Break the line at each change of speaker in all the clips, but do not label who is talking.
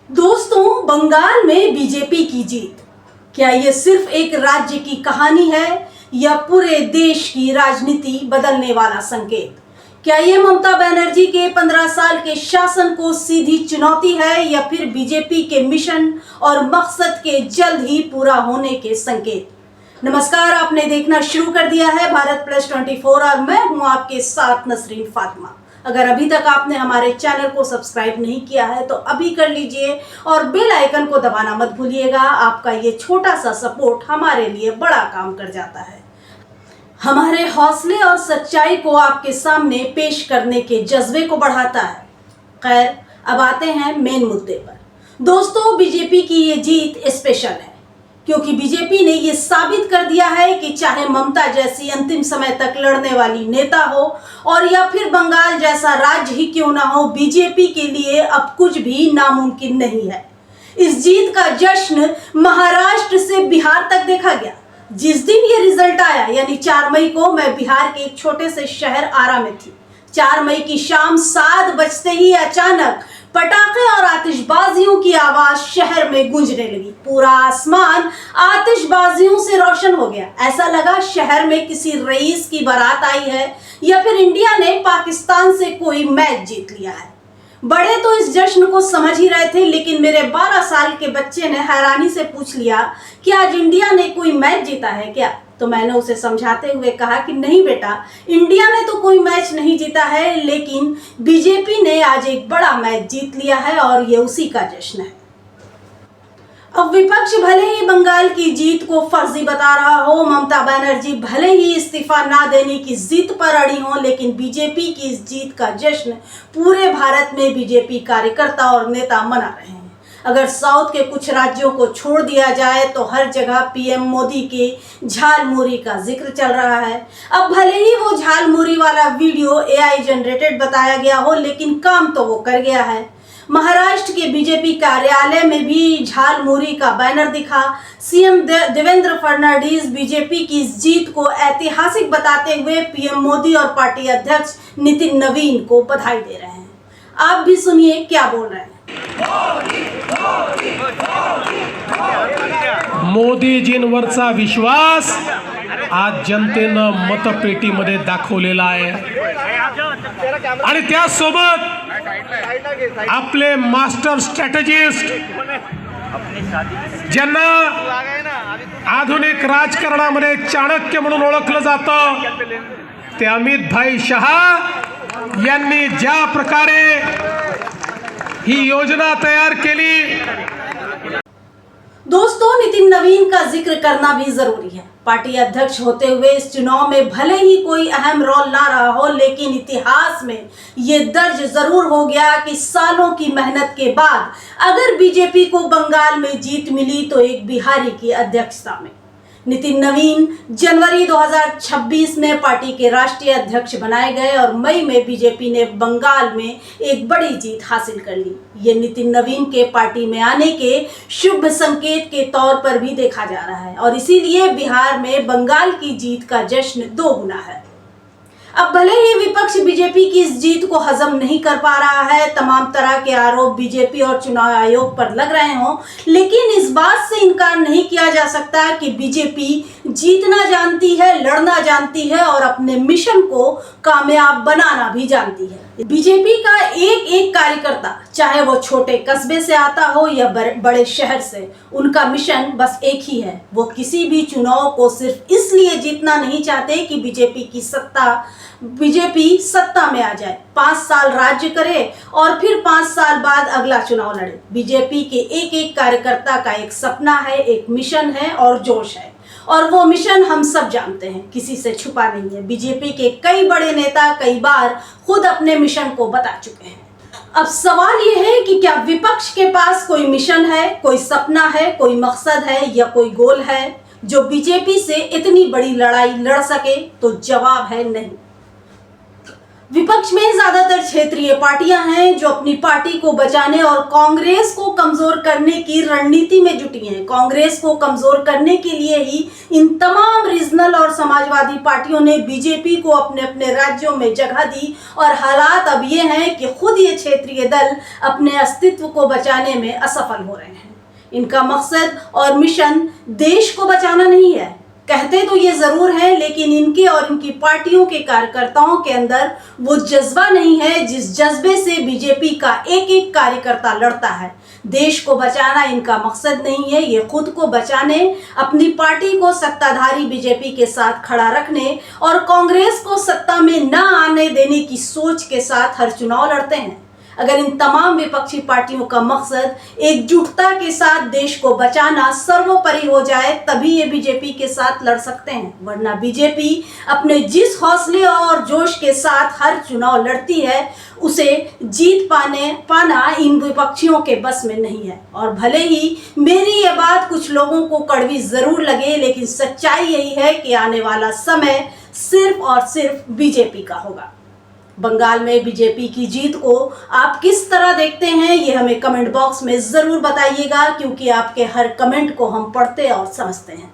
दोस्तों, बंगाल में बीजेपी की जीत, क्या ये सिर्फ एक राज्य की कहानी है या पूरे देश की राजनीति बदलने वाला संकेत? क्या ये ममता बनर्जी के 15 साल के शासन को सीधी चुनौती है या फिर बीजेपी के मिशन और मकसद के जल्द ही पूरा होने के संकेत? नमस्कार, आपने देखना शुरू कर दिया है भारत प्लस 24 और मैं हूं आपके साथ नसरीन फातिमा। अगर अभी तक आपने हमारे चैनल को सब्सक्राइब नहीं किया है तो अभी कर लीजिए और बेल आइकन को दबाना मत भूलिएगा। आपका ये छोटा सा सपोर्ट हमारे लिए बड़ा काम कर जाता है, हमारे हौसले और सच्चाई को आपके सामने पेश करने के जज्बे को बढ़ाता है। खैर, अब आते हैं मेन मुद्दे पर। दोस्तों, बीजेपी की ये जीत स्पेशल है क्योंकि बीजेपी ने ये साबित कर दिया है कि चाहे ममता जैसी अंतिम समय तक लड़ने वाली नेता हो और या फिर बंगाल जैसा राज्य ही क्यों ना हो, बीजेपी के लिए अब कुछ भी नामुमकिन नहीं है। इस जीत का जश्न महाराष्ट्र से बिहार तक देखा गया। जिस दिन ये रिजल्ट आया यानी 4 मई को, मैं बिहार के एक छोटे से शहर आरा में थी। 4 मई की शाम 7 बजते ही अचानक पटाखे और आतिशबाजियों की आवाज शहर में गूंजने लगी। पूरा आसमान आतिशबाजियों से रोशन हो गया। ऐसा लगा शहर में किसी रईस की बारात आई है या फिर इंडिया ने पाकिस्तान से कोई मैच जीत लिया है। बड़े तो इस जश्न को समझ ही रहे थे, लेकिन मेरे 12 साल के बच्चे ने हैरानी से पूछ लिया कि आज इंडिया ने कोई मैच जीता है क्या? तो मैंने उसे समझाते हुए कहा कि नहीं बेटा, इंडिया ने तो कोई मैच नहीं जीता है, लेकिन बीजेपी ने आज एक बड़ा मैच जीत लिया है और ये उसी का जश्न है। अब विपक्ष भले ही बंगाल की जीत को फर्जी बता रहा हो, ममता बनर्जी भले ही इस्तीफा ना देने की जिद पर अड़ी हो, लेकिन बीजेपी की इस जीत का जश्न पूरे भारत में बीजेपी कार्यकर्ता और नेता मना रहे हैं। अगर साउथ के कुछ राज्यों को छोड़ दिया जाए तो हर जगह पीएम मोदी के झालमुरी का जिक्र चल रहा है। अब भले ही वो झालमुरी वाला वीडियो एआई जनरेटेड बताया गया हो, लेकिन काम तो वो कर गया है। महाराष्ट्र के बीजेपी कार्यालय में भी झालमुरी का बैनर दिखा। सीएम देवेंद्र फडणवीस बीजेपी की इस जीत को ऐतिहासिक बताते हुए पीएम मोदी और पार्टी अध्यक्ष नितिन नवीन को बधाई दे रहे हैं। आप भी सुनिए क्या बोल रहे हैं।
मोदीजींवरचा विश्वास आज जनतेनं मतपेटीमध्ये दाखवलेला आहे आणि त्यासोबत आपले मास्टर स्ट्रॅटेजिस्ट ज्यांना आधुनिक राजकारणामध्ये चाणक्य म्हणून ओळखलं जातं, ते अमित भाई शहा यांनी ज्या प्रकारे ही योजना तैयार केली।
दोस्तों, नितिन नवीन का जिक्र करना भी जरूरी है। पार्टी अध्यक्ष होते हुए इस चुनाव में भले ही कोई अहम रोल ना रहा हो, लेकिन इतिहास में ये दर्ज जरूर हो गया कि सालों की मेहनत के बाद अगर बीजेपी को बंगाल में जीत मिली तो एक बिहारी की अध्यक्षता में। नितिन नवीन जनवरी 2026 में पार्टी के राष्ट्रीय अध्यक्ष बनाए गए और मई में बीजेपी ने बंगाल में एक बड़ी जीत हासिल कर ली। ये नितिन नवीन के पार्टी में आने के शुभ संकेत के तौर पर भी देखा जा रहा है और इसीलिए बिहार में बंगाल की जीत का जश्न दोगुना है। अब भले ही विपक्ष बीजेपी की इस जीत को हजम नहीं कर पा रहा है, तमाम तरह के आरोप बीजेपी और चुनाव आयोग पर लग रहे हों, लेकिन इस बात से इनकार नहीं किया जा सकता कि बीजेपी जीतना जानती है, लड़ना जानती है और अपने मिशन को कामयाब बनाना भी जानती है। बीजेपी का एक एक कार्यकर्ता, चाहे वो छोटे कस्बे से आता हो या बड़े शहर से, उनका मिशन बस एक ही है। वो किसी भी चुनाव को सिर्फ इसलिए जीतना नहीं चाहते कि बीजेपी सत्ता में आ जाए, 5 साल राज्य करे और फिर 5 साल बाद अगला चुनाव लड़े। बीजेपी के एक एक कार्यकर्ता का एक सपना है, एक मिशन है और जोश है, और वो मिशन हम सब जानते हैं, किसी से छुपा नहीं है। बीजेपी के कई बड़े नेता कई बार खुद अपने मिशन को बता चुके हैं। अब सवाल ये है कि क्या विपक्ष के पास कोई मिशन है, कोई सपना है, कोई मकसद है या कोई गोल है जो बीजेपी से इतनी बड़ी लड़ाई लड़ सके? तो जवाब है नहीं। विपक्ष में ज्यादातर क्षेत्रीय पार्टियां हैं जो अपनी पार्टी को बचाने और कांग्रेस को कमजोर करने की रणनीति में जुटी हैं। कांग्रेस को कमजोर करने के लिए ही इन तमाम रीजनल और समाजवादी पार्टियों ने बीजेपी को अपने अपने राज्यों में जगह दी और हालात अब ये हैं कि खुद ये क्षेत्रीय दल अपने अस्तित्व को बचाने में असफल हो रहे हैं। इनका मकसद और मिशन देश को बचाना नहीं है, कहते तो ये जरूर है, लेकिन इनके और इनकी पार्टियों के कार्यकर्ताओं के अंदर वो जज्बा नहीं है जिस जज्बे से बीजेपी का एक एक कार्यकर्ता लड़ता है। देश को बचाना इनका मकसद नहीं है, ये खुद को बचाने, अपनी पार्टी को सत्ताधारी बीजेपी के साथ खड़ा रखने और कांग्रेस को सत्ता में न आने देने की सोच के साथ हर चुनाव लड़ते हैं। अगर इन तमाम विपक्षी पार्टियों का मकसद एकजुटता के साथ देश को बचाना सर्वोपरि हो जाए तभी ये बीजेपी के साथ लड़ सकते हैं, वरना बीजेपी अपने जिस हौसले और जोश के साथ हर चुनाव लड़ती है उसे जीत पाना इन विपक्षियों के बस में नहीं है। और भले ही मेरी ये बात कुछ लोगों को कड़वी जरूर लगे, लेकिन सच्चाई यही है कि आने वाला समय सिर्फ और सिर्फ बीजेपी का होगा। बंगाल में बीजेपी की जीत को आप किस तरह देखते हैं ये हमें कमेंट बॉक्स में जरूर बताइएगा, क्योंकि आपके हर कमेंट को हम पढ़ते और समझते हैं।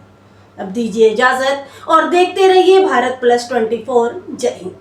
अब दीजिए इजाजत और देखते रहिए भारत प्लस 24। जय हिंद।